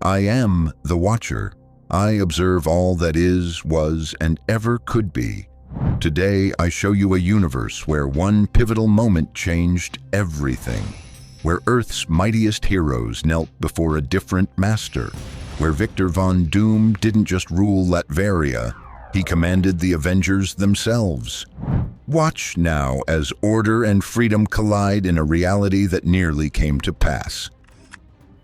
I am the Watcher. I observe all that is, was, and ever could be. Today, I show you a universe where one pivotal moment changed everything. Where Earth's mightiest heroes knelt before a different master. Where Victor Von Doom didn't just rule Latveria, he commanded the Avengers themselves. Watch now as order and freedom collide in a reality that nearly came to pass.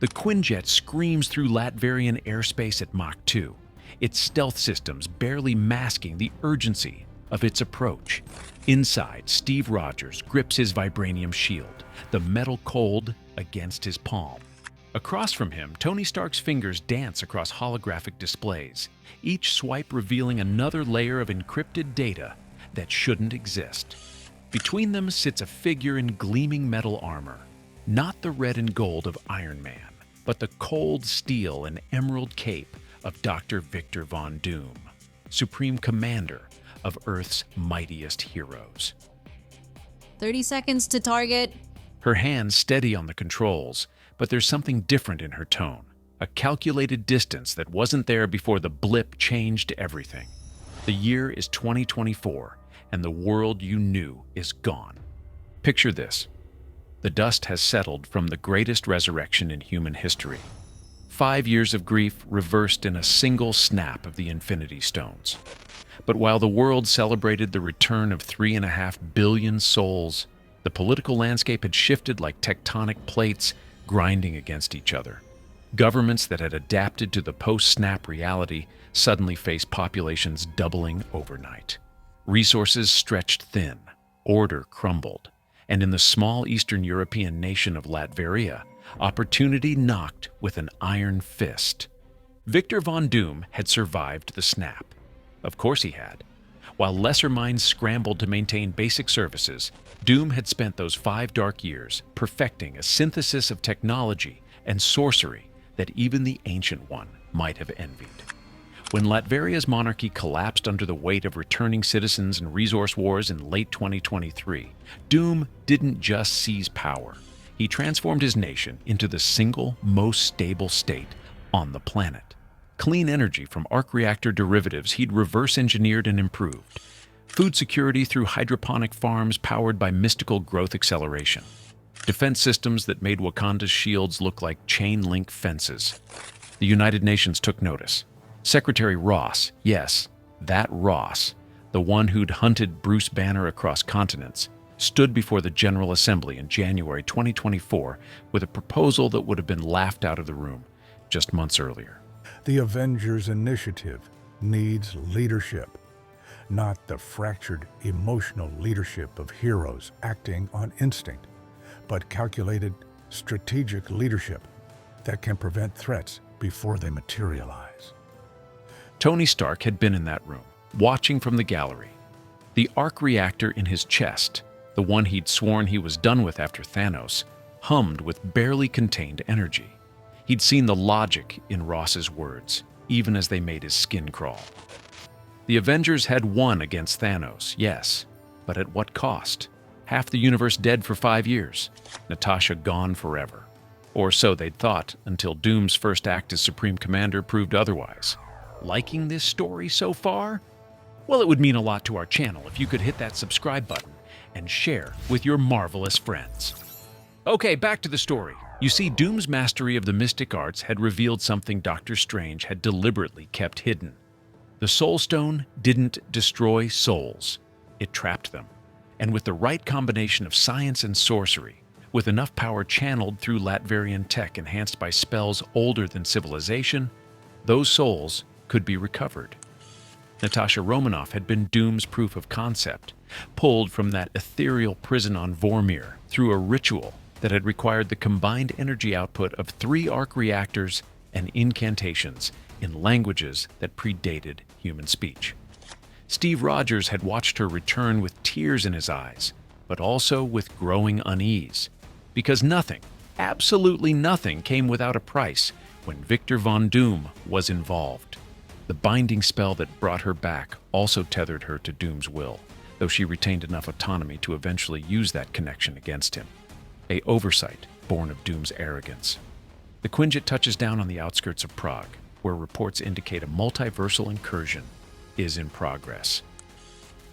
The Quinjet screams through Latverian airspace at Mach 2, its stealth systems barely masking the urgency of its approach. Inside, Steve Rogers grips his vibranium shield, the metal cold against his palm. Across from him, Tony Stark's fingers dance across holographic displays, each swipe revealing another layer of encrypted data that shouldn't exist. Between them sits a figure in gleaming metal armor, not the red and gold of Iron Man, but the cold steel and emerald cape of Dr. Victor Von Doom, Supreme Commander of Earth's mightiest heroes. 30 seconds to target. Her hands steady on the controls, but there's something different in her tone, a calculated distance that wasn't there before the blip changed everything. The year is 2024, and the world you knew is gone. Picture this. The dust has settled from the greatest resurrection in human history. 5 years of grief reversed in a single snap of the Infinity Stones. But while the world celebrated the return of 3.5 billion souls, the political landscape had shifted like tectonic plates grinding against each other. Governments that had adapted to the post-snap reality suddenly faced populations doubling overnight. Resources stretched thin, order crumbled, and in the small Eastern European nation of Latveria, opportunity knocked with an iron fist. Victor Von Doom had survived the snap. Of course he had. While lesser minds scrambled to maintain basic services, Doom had spent those 5 dark years perfecting a synthesis of technology and sorcery that even the Ancient One might have envied. When Latveria's monarchy collapsed under the weight of returning citizens and resource wars in late 2023, Doom didn't just seize power. He transformed his nation into the single most stable state on the planet. Clean energy from arc reactor derivatives he'd reverse-engineered and improved. Food security through hydroponic farms powered by mystical growth acceleration. Defense systems that made Wakanda's shields look like chain-link fences. The United Nations took notice. Secretary Ross, yes, that Ross, the one who'd hunted Bruce Banner across continents, stood before the General Assembly in January 2024 with a proposal that would have been laughed out of the room just months earlier. The Avengers initiative needs leadership, not the fractured emotional leadership of heroes acting on instinct, but calculated strategic leadership that can prevent threats before they materialize. Tony Stark had been in that room, watching from the gallery. The arc reactor in his chest, the one he'd sworn he was done with after Thanos, hummed with barely contained energy. He'd seen the logic in Ross's words, even as they made his skin crawl. The Avengers had won against Thanos, yes, but at what cost? Half the universe dead for 5 years, Natasha gone forever. Or so they'd thought, until Doom's first act as Supreme Commander proved otherwise. Liking this story so far? Well, it would mean a lot to our channel if you could hit that subscribe button and share with your marvelous friends. Okay, back to the story. You see, Doom's mastery of the mystic arts had revealed something Doctor Strange had deliberately kept hidden. The Soul Stone didn't destroy souls, it trapped them. And with the right combination of science and sorcery, with enough power channeled through Latverian tech enhanced by spells older than civilization, those souls could be recovered. Natasha Romanoff had been Doom's proof of concept, pulled from that ethereal prison on Vormir through a ritual that had required the combined energy output of 3 arc reactors and incantations in languages that predated human speech. Steve Rogers had watched her return with tears in his eyes, but also with growing unease, because nothing, absolutely nothing, came without a price when Victor Von Doom was involved. The binding spell that brought her back also tethered her to Doom's will, though she retained enough autonomy to eventually use that connection against him. A oversight born of Doom's arrogance. The Quinjet touches down on the outskirts of Prague, where reports indicate a multiversal incursion is in progress.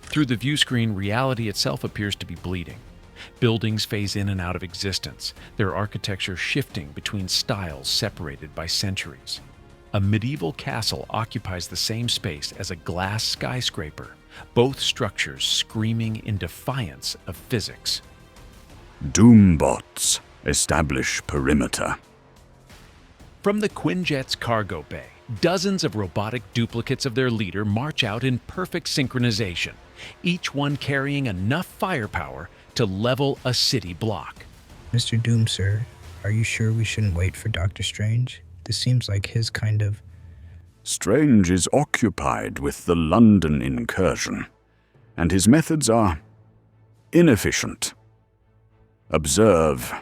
Through the view screen, reality itself appears to be bleeding. Buildings phase in and out of existence, their architecture shifting between styles separated by centuries. A medieval castle occupies the same space as a glass skyscraper, both structures screaming in defiance of physics. Doombots, establish perimeter. From the Quinjet's cargo bay, dozens of robotic duplicates of their leader march out in perfect synchronization, each one carrying enough firepower to level a city block. Mr. Doom, sir, are you sure we shouldn't wait for Dr. Strange? This seems like his kind of... Strange is occupied with the London incursion, and his methods are inefficient. Observe.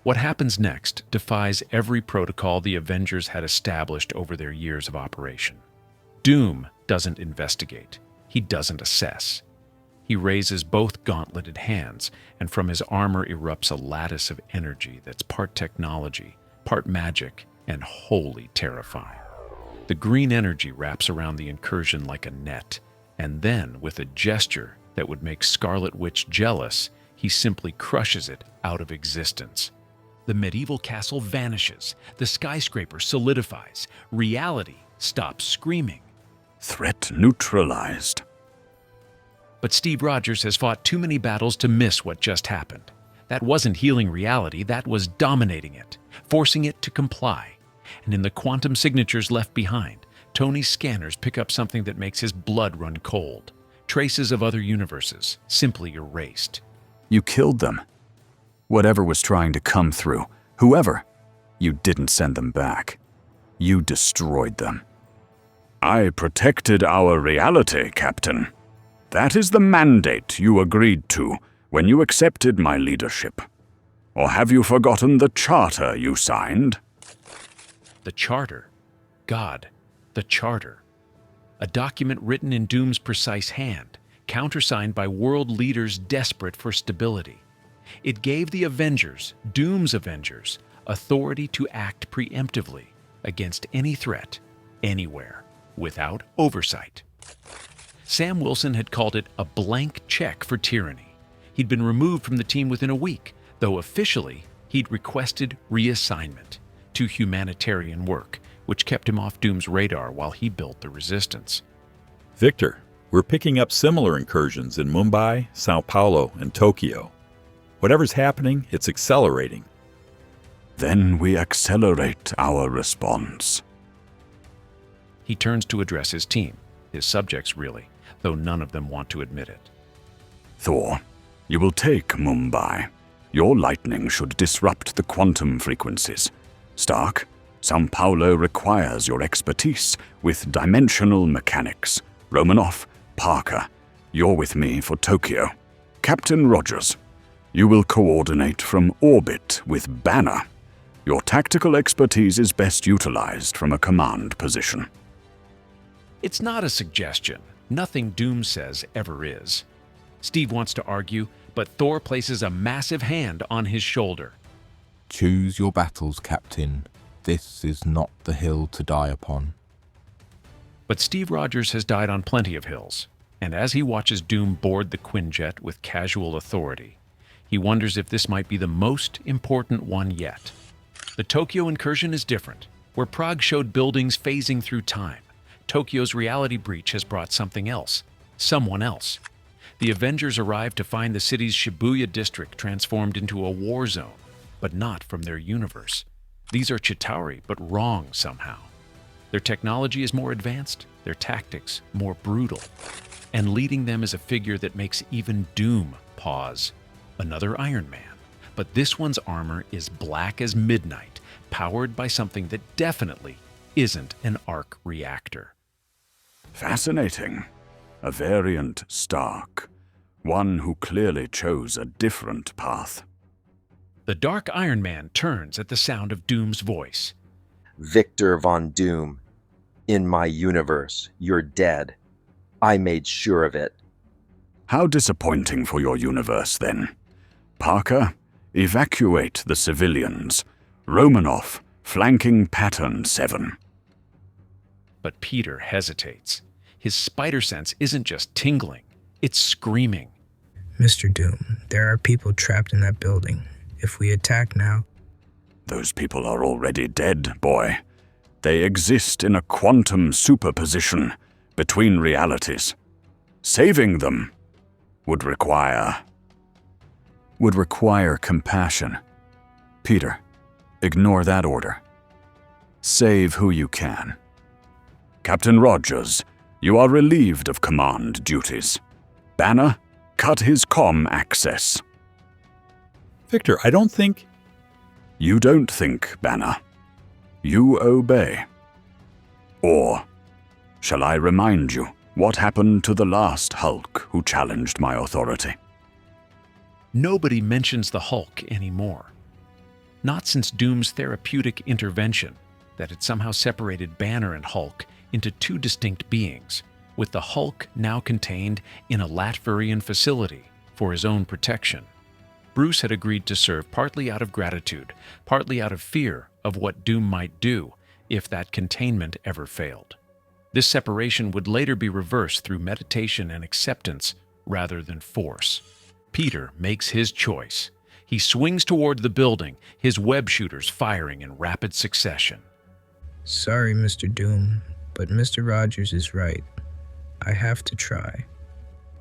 What happens next defies every protocol the Avengers had established over their years of operation. Doom doesn't investigate. He doesn't assess. He raises both gauntleted hands, and from his armor erupts a lattice of energy that's part technology, part magic, and wholly terrifying. The green energy wraps around the incursion like a net, and then, with a gesture that would make Scarlet Witch jealous, he simply crushes it out of existence. The medieval castle vanishes, the skyscraper solidifies, reality stops screaming. Threat neutralized. But Steve Rogers has fought too many battles to miss what just happened. That wasn't healing reality, that was dominating it, forcing it to comply. And in the quantum signatures left behind, Tony's scanners pick up something that makes his blood run cold. Traces of other universes, simply erased. You killed them. Whatever was trying to come through, whoever, you didn't send them back. You destroyed them. I protected our reality, Captain. That is the mandate you agreed to when you accepted my leadership. Or have you forgotten the charter you signed? The Charter. God, the Charter. A document written in Doom's precise hand, countersigned by world leaders desperate for stability. It gave the Avengers, Doom's Avengers, authority to act preemptively against any threat, anywhere, without oversight. Sam Wilson had called it a blank check for tyranny. He'd been removed from the team within a week, though officially he'd requested reassignment to humanitarian work, which kept him off Doom's radar while he built the resistance. Victor, we're picking up similar incursions in Mumbai, Sao Paulo, and Tokyo. Whatever's happening, it's accelerating. Then we accelerate our response. He turns to address his team, his subjects really, though none of them want to admit it. Thor, you will take Mumbai. Your lightning should disrupt the quantum frequencies. Stark, Sao Paulo requires your expertise with dimensional mechanics. Romanoff, Parker, you're with me for Tokyo. Captain Rogers, you will coordinate from orbit with Banner. Your tactical expertise is best utilized from a command position. It's not a suggestion. Nothing Doom says ever is. Steve wants to argue, but Thor places a massive hand on his shoulder. Choose your battles, Captain. This is not the hill to die upon. But Steve Rogers has died on plenty of hills, and as he watches Doom board the Quinjet with casual authority, he wonders if this might be the most important one yet. The Tokyo incursion is different. Where Prague showed buildings phasing through time, Tokyo's reality breach has brought something else, someone else. The Avengers arrive to find the city's Shibuya district transformed into a war zone, but not from their universe. These are Chitauri, but wrong somehow. Their technology is more advanced, their tactics more brutal, and leading them is a figure that makes even Doom pause. Another Iron Man, but this one's armor is black as midnight, powered by something that definitely isn't an arc reactor. Fascinating. A variant Stark. One who clearly chose a different path. The Dark Iron Man turns at the sound of Doom's voice. Victor Von Doom, in my universe, you're dead. I made sure of it. How disappointing for your universe, then. Parker, evacuate the civilians. Romanov, flanking pattern 7. But Peter hesitates. His spider sense isn't just tingling, it's screaming. Mr. Doom, there are people trapped in that building. If we attack now... Those people are already dead, boy. They exist in a quantum superposition between realities. Saving them would require compassion. Peter, ignore that order. Save who you can. Captain Rogers, you are relieved of command duties. Banner, cut his comm access. Victor, I don't think... You don't think, Banner. You obey. Or, shall I remind you what happened to the last Hulk who challenged my authority? Nobody mentions the Hulk anymore. Not since Doom's therapeutic intervention that had somehow separated Banner and Hulk into two distinct beings, with the Hulk now contained in a Latverian facility for his own protection. Bruce had agreed to serve partly out of gratitude, partly out of fear of what Doom might do if that containment ever failed. This separation would later be reversed through meditation and acceptance rather than force. Peter makes his choice. He swings toward the building, his web shooters firing in rapid succession. Sorry, Mr. Doom, but Mr. Rogers is right. I have to try.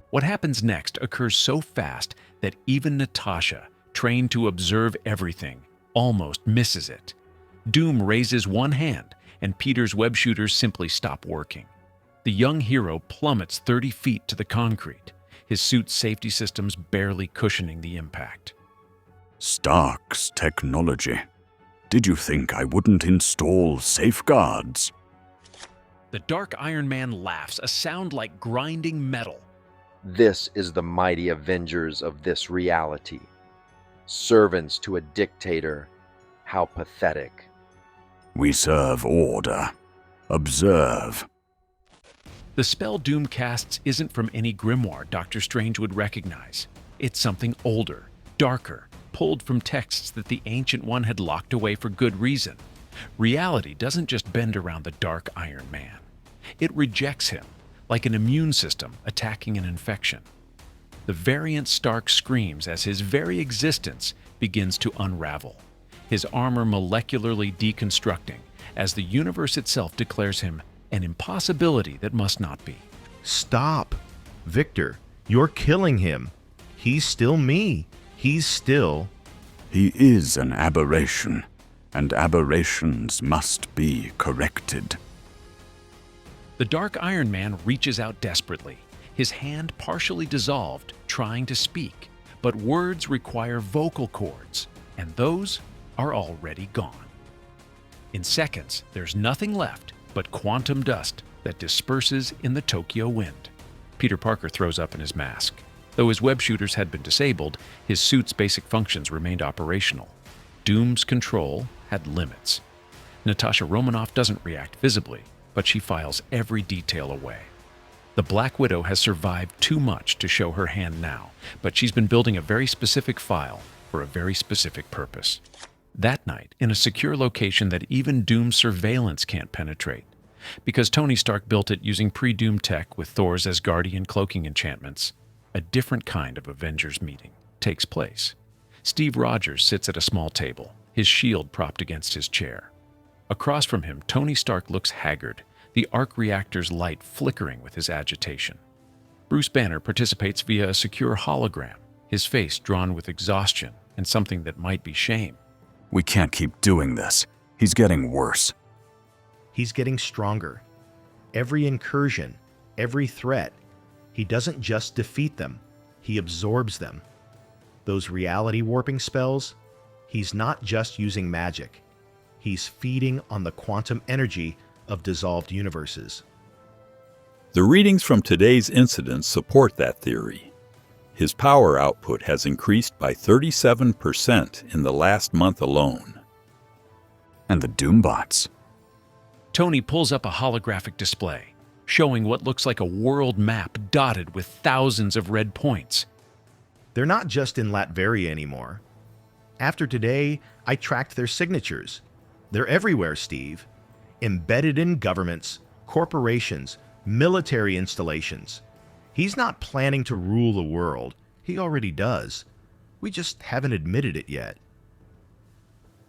What happens next occurs so fast that even Natasha, trained to observe everything, almost misses it. Doom raises one hand, and Peter's web shooters simply stop working. The young hero plummets 30 feet to the concrete, his suit's safety systems barely cushioning the impact. Stark's technology. Did you think I wouldn't install safeguards? The Dark Iron Man laughs, a sound like grinding metal. This is the mighty Avengers of this reality. Servants to a dictator. How pathetic. We serve order. Observe. The spell Doom casts isn't from any grimoire Doctor Strange would recognize. It's something older, darker, pulled from texts that the Ancient One had locked away for good reason. Reality doesn't just bend around the Dark Iron Man. It rejects him, like an immune system attacking an infection. The variant Stark screams as his very existence begins to unravel, his armor molecularly deconstructing as the universe itself declares him an impossibility that must not be. Stop. Victor, you're killing him. He's still me. He's still... He is an aberration, and aberrations must be corrected. The Dark Iron Man reaches out desperately, his hand partially dissolved, trying to speak, but words require vocal cords, and those are already gone. In seconds, there's nothing left but quantum dust that disperses in the Tokyo wind. Peter Parker throws up in his mask. Though his web shooters had been disabled, his suit's basic functions remained operational. Doom's control had limits. Natasha Romanoff doesn't react visibly, but she files every detail away. The Black Widow has survived too much to show her hand now, but she's been building a very specific file for a very specific purpose. That night, in a secure location that even Doom's surveillance can't penetrate, because Tony Stark built it using pre-Doom tech with Thor's Asgardian cloaking enchantments, a different kind of Avengers meeting takes place. Steve Rogers sits at a small table, his shield propped against his chair. Across from him, Tony Stark looks haggard, the arc reactor's light flickering with his agitation. Bruce Banner participates via a secure hologram, his face drawn with exhaustion and something that might be shame. We can't keep doing this. He's getting worse. He's getting stronger. Every incursion, every threat, he doesn't just defeat them, he absorbs them. Those reality warping spells, he's not just using magic. He's feeding on the quantum energy of dissolved universes. The readings from today's incidents support that theory. His power output has increased by 37% in the last month alone. And the Doombots? Tony pulls up a holographic display, showing what looks like a world map dotted with thousands of red points. They're not just in Latveria anymore. After today, I tracked their signatures. They're everywhere, Steve. Embedded in governments, corporations, military installations. He's not planning to rule the world. He already does. We just haven't admitted it yet.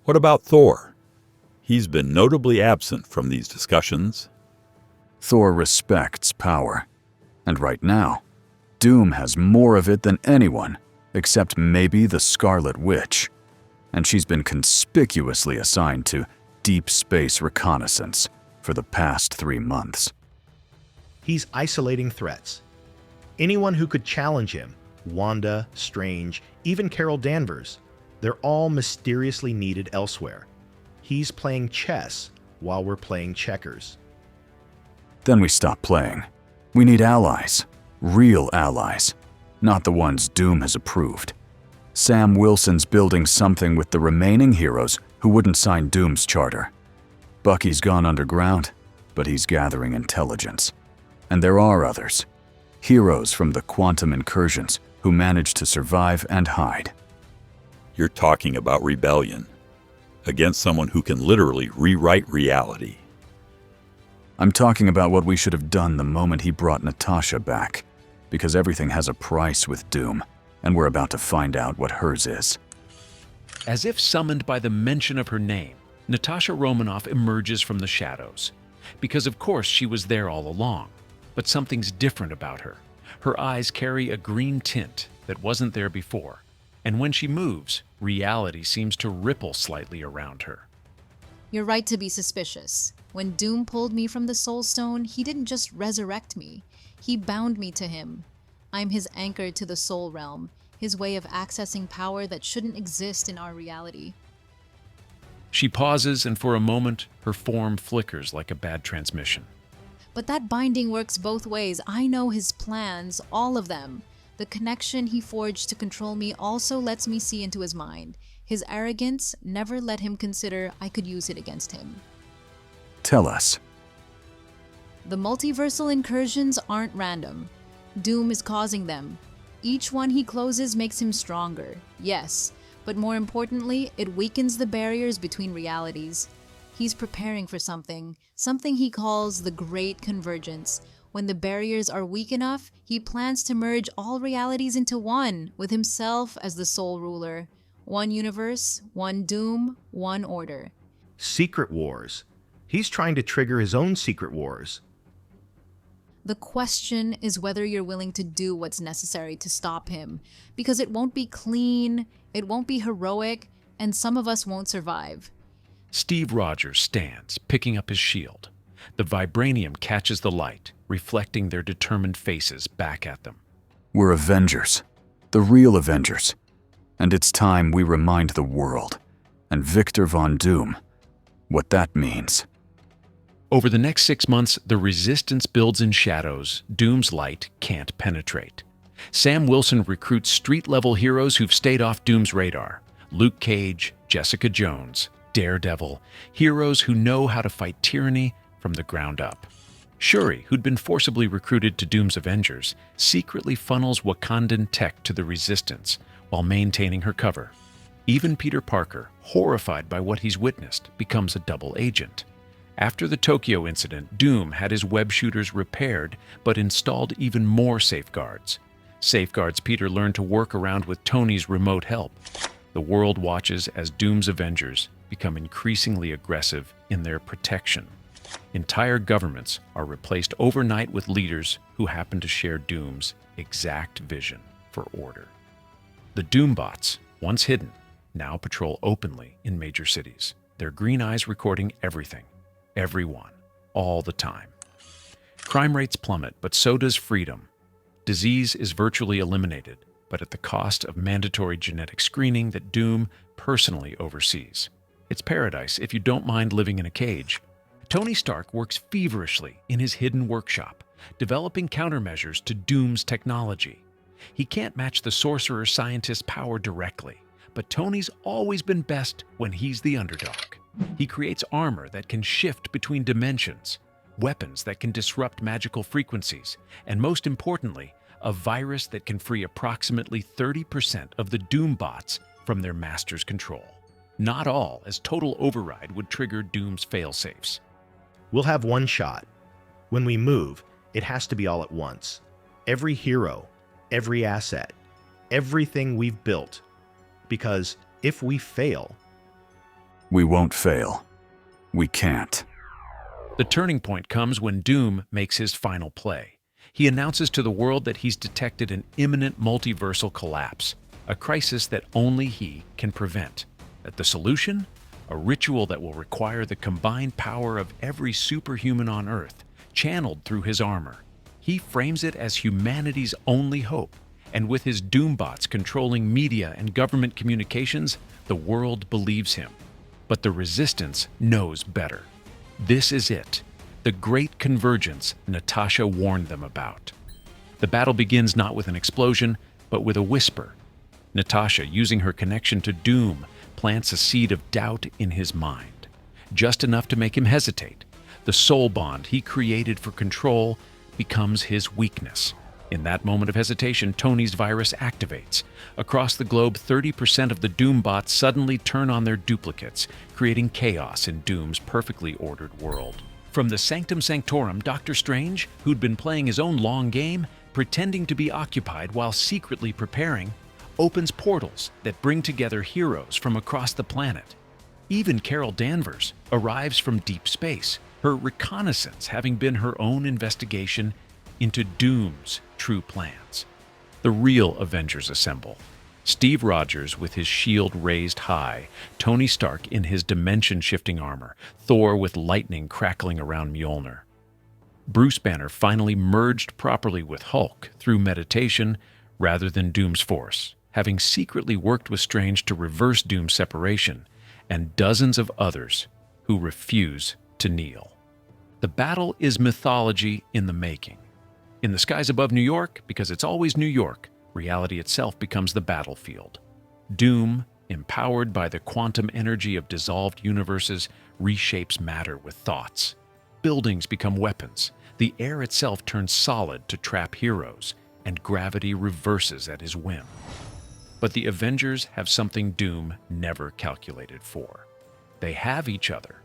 What about Thor? He's been notably absent from these discussions. Thor respects power. And right now, Doom has more of it than anyone, except maybe the Scarlet Witch. And she's been conspicuously assigned to deep space reconnaissance for the past 3 months. He's isolating threats. Anyone who could challenge him, Wanda, Strange, even Carol Danvers, they're all mysteriously needed elsewhere. He's playing chess while we're playing checkers. Then we stop playing. We need allies. Real allies. Not the ones Doom has approved. Sam Wilson's building something with the remaining heroes who wouldn't sign Doom's charter. Bucky's gone underground, but he's gathering intelligence. And there are others. Heroes from the quantum incursions who managed to survive and hide. You're talking about rebellion against someone who can literally rewrite reality. I'm talking about what we should have done the moment he brought Natasha back, because everything has a price with Doom, and we're about to find out what hers is. As if summoned by the mention of her name, Natasha Romanoff emerges from the shadows. Because of course she was there all along, but something's different about her. Her eyes carry a green tint that wasn't there before, and when she moves, reality seems to ripple slightly around her. You're right to be suspicious. When Doom pulled me from the Soul Stone, he didn't just resurrect me. He bound me to him. I'm his anchor to the soul realm, his way of accessing power that shouldn't exist in our reality. She pauses, and for a moment, her form flickers like a bad transmission. But that binding works both ways. I know his plans, all of them. The connection he forged to control me also lets me see into his mind. His arrogance never let him consider I could use it against him. Tell us. The multiversal incursions aren't random. Doom is causing them. Each one he closes makes him stronger, yes, but more importantly, it weakens the barriers between realities. He's preparing for something he calls the Great Convergence. When the barriers are weak enough, he plans to merge all realities into one, with himself as the sole ruler. One universe, one Doom, one order. Secret wars. He's trying to trigger his own secret wars. The question is whether you're willing to do what's necessary to stop him, because it won't be clean, it won't be heroic, and some of us won't survive. Steve Rogers stands, picking up his shield. The vibranium catches the light, reflecting their determined faces back at them. We're Avengers. The real Avengers. And it's time we remind the world, and Victor Von Doom, what that means. Over the next 6 months, the resistance builds in shadows Doom's light can't penetrate. Sam Wilson recruits street-level heroes who've stayed off Doom's radar. Luke Cage, Jessica Jones, Daredevil, heroes who know how to fight tyranny from the ground up. Shuri, who'd been forcibly recruited to Doom's Avengers, secretly funnels Wakandan tech to the resistance while maintaining her cover. Even Peter Parker, horrified by what he's witnessed, becomes a double agent. After the Tokyo incident, Doom had his web shooters repaired but installed even more safeguards. Safeguards Peter learned to work around with Tony's remote help. The world watches as Doom's Avengers become increasingly aggressive in their protection. Entire governments are replaced overnight with leaders who happen to share Doom's exact vision for order. The Doombots, once hidden, now patrol openly in major cities, their green eyes recording everything, everyone, all the time. Crime rates plummet, but so does freedom. Disease is virtually eliminated, but at the cost of mandatory genetic screening that Doom personally oversees. It's paradise if you don't mind living in a cage. Tony Stark works feverishly in his hidden workshop, developing countermeasures to Doom's technology. He can't match the sorcerer scientist's power directly, but Tony's always been best when he's the underdog. He creates armor that can shift between dimensions, weapons that can disrupt magical frequencies, and most importantly, a virus that can free approximately 30% of the Doombots from their master's control. Not all, as total override would trigger Doom's failsafes. We'll have one shot. When we move, it has to be all at once. Every hero, every asset, everything we've built. Because if we fail, We won't fail. We can't. The turning point comes when Doom makes his final play. He announces to the world that he's detected an imminent multiversal collapse, a crisis that only he can prevent. That the solution? A ritual that will require the combined power of every superhuman on Earth, channeled through his armor. He frames it as humanity's only hope, and with his Doombots controlling media and government communications, the world believes him. But the Resistance knows better. This is it, the great convergence Natasha warned them about. The battle begins not with an explosion, but with a whisper. Natasha, using her connection to Doom, plants a seed of doubt in his mind, just enough to make him hesitate. The soul bond he created for control becomes his weakness. In that moment of hesitation, Tony's virus activates. Across the globe, 30% of the Doombots suddenly turn on their duplicates, creating chaos in Doom's perfectly ordered world. From the Sanctum Sanctorum, Doctor Strange, who'd been playing his own long game, pretending to be occupied while secretly preparing, opens portals that bring together heroes from across the planet. Even Carol Danvers arrives from deep space, her reconnaissance having been her own investigation into Doom's true plans. The real Avengers assemble. Steve Rogers with his shield raised high, Tony Stark in his dimension-shifting armor, Thor with lightning crackling around Mjolnir. Bruce Banner finally merged properly with Hulk through meditation rather than Doom's force, having secretly worked with Strange to reverse Doom's separation, and dozens of others who refuse to kneel. The battle is mythology in the making. In the skies above New York, because it's always New York, reality itself becomes the battlefield. Doom, empowered by the quantum energy of dissolved universes, reshapes matter with thoughts. Buildings become weapons, the air itself turns solid to trap heroes, and gravity reverses at his whim. But the Avengers have something Doom never calculated for. They have each other.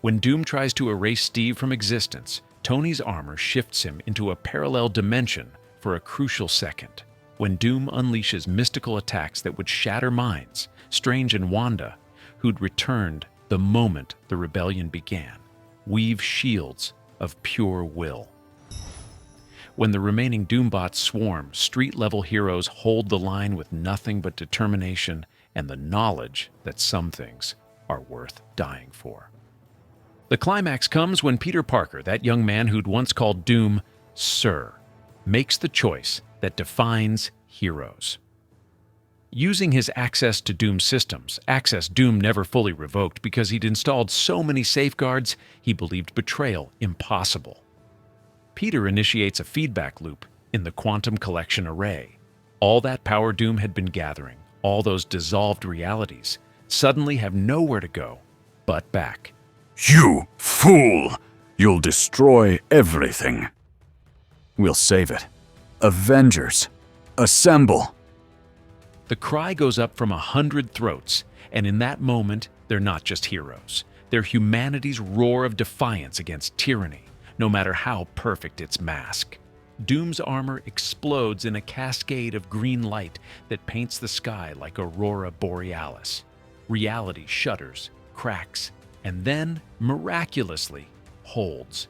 When Doom tries to erase Steve from existence, Tony's armor shifts him into a parallel dimension for a crucial second. When Doom unleashes mystical attacks that would shatter minds, Strange and Wanda, who'd returned the moment the rebellion began, weave shields of pure will. When the remaining Doombots swarm, street-level heroes hold the line with nothing but determination and the knowledge that some things are worth dying for. The climax comes when Peter Parker, that young man who'd once called Doom Sir, makes the choice that defines heroes. Using his access to Doom's systems, access Doom never fully revoked because he'd installed so many safeguards he believed betrayal impossible. Peter initiates a feedback loop in the quantum collection array. All that power Doom had been gathering, all those dissolved realities, suddenly have nowhere to go but back. You fool! You'll destroy everything. We'll save it. Avengers, assemble! The cry goes up from 100 throats, and in that moment, they're not just heroes. They're humanity's roar of defiance against tyranny, no matter how perfect its mask. Doom's armor explodes in a cascade of green light that paints the sky like aurora borealis. Reality shudders, cracks, and then, miraculously, holds.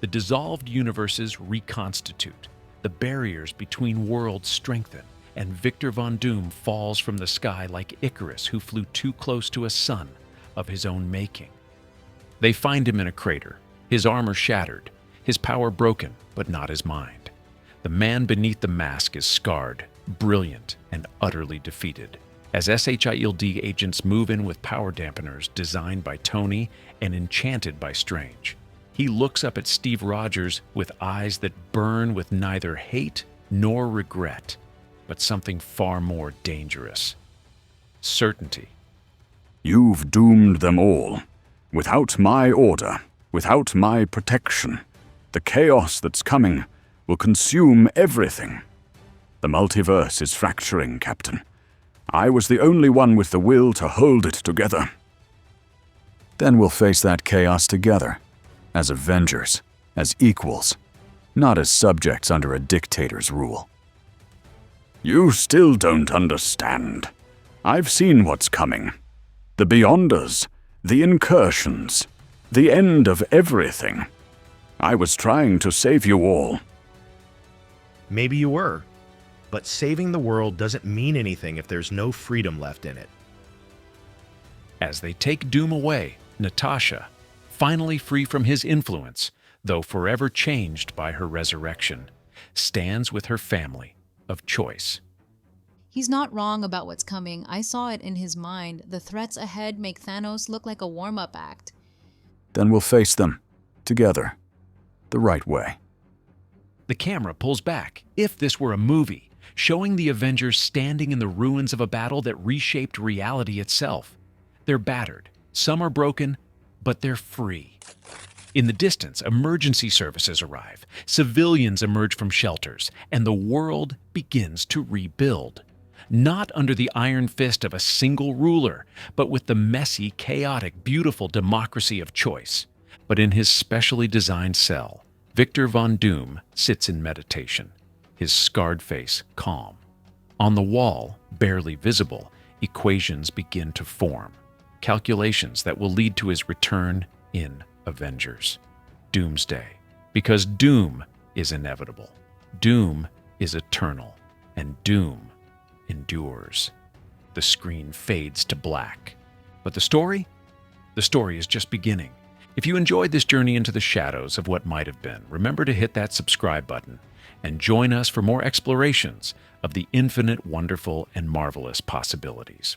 The dissolved universes reconstitute. The barriers between worlds strengthen, and Victor Von Doom falls from the sky like Icarus who flew too close to a sun of his own making. They find him in a crater, his armor shattered, his power broken, but not his mind. The man beneath the mask is scarred, brilliant, and utterly defeated. As SHIELD agents move in with power dampeners designed by Tony and enchanted by Strange, he looks up at Steve Rogers with eyes that burn with neither hate nor regret, but something far more dangerous. Certainty. You've doomed them all. Without my order, without my protection, the chaos that's coming will consume everything. The multiverse is fracturing, Captain. I was the only one with the will to hold it together. Then we'll face that chaos together, as Avengers, as equals, not as subjects under a dictator's rule. You still don't understand. I've seen what's coming. The Beyonders, the incursions, the end of everything. I was trying to save you all. Maybe you were, but saving the world doesn't mean anything if there's no freedom left in it. As they take Doom away, Natasha, finally free from his influence, though forever changed by her resurrection, stands with her family of choice. He's not wrong about what's coming. I saw it in his mind. The threats ahead make Thanos look like a warm-up act. Then we'll face them, together, the right way. The camera pulls back, if this were a movie, showing the Avengers standing in the ruins of a battle that reshaped reality itself. They're battered, some are broken, but they're free. In the distance, emergency services arrive, civilians emerge from shelters, and the world begins to rebuild. Not under the iron fist of a single ruler, but with the messy, chaotic, beautiful democracy of choice. But in his specially designed cell, Victor Von Doom sits in meditation, his scarred face calm. On the wall, barely visible, equations begin to form, calculations that will lead to his return in Avengers. Doomsday. Because Doom is inevitable. Doom is eternal. And Doom endures. The screen fades to black. But the story? The story is just beginning. If you enjoyed this journey into the shadows of what might have been, remember to hit that subscribe button and join us for more explorations of the infinite, wonderful, and marvelous possibilities.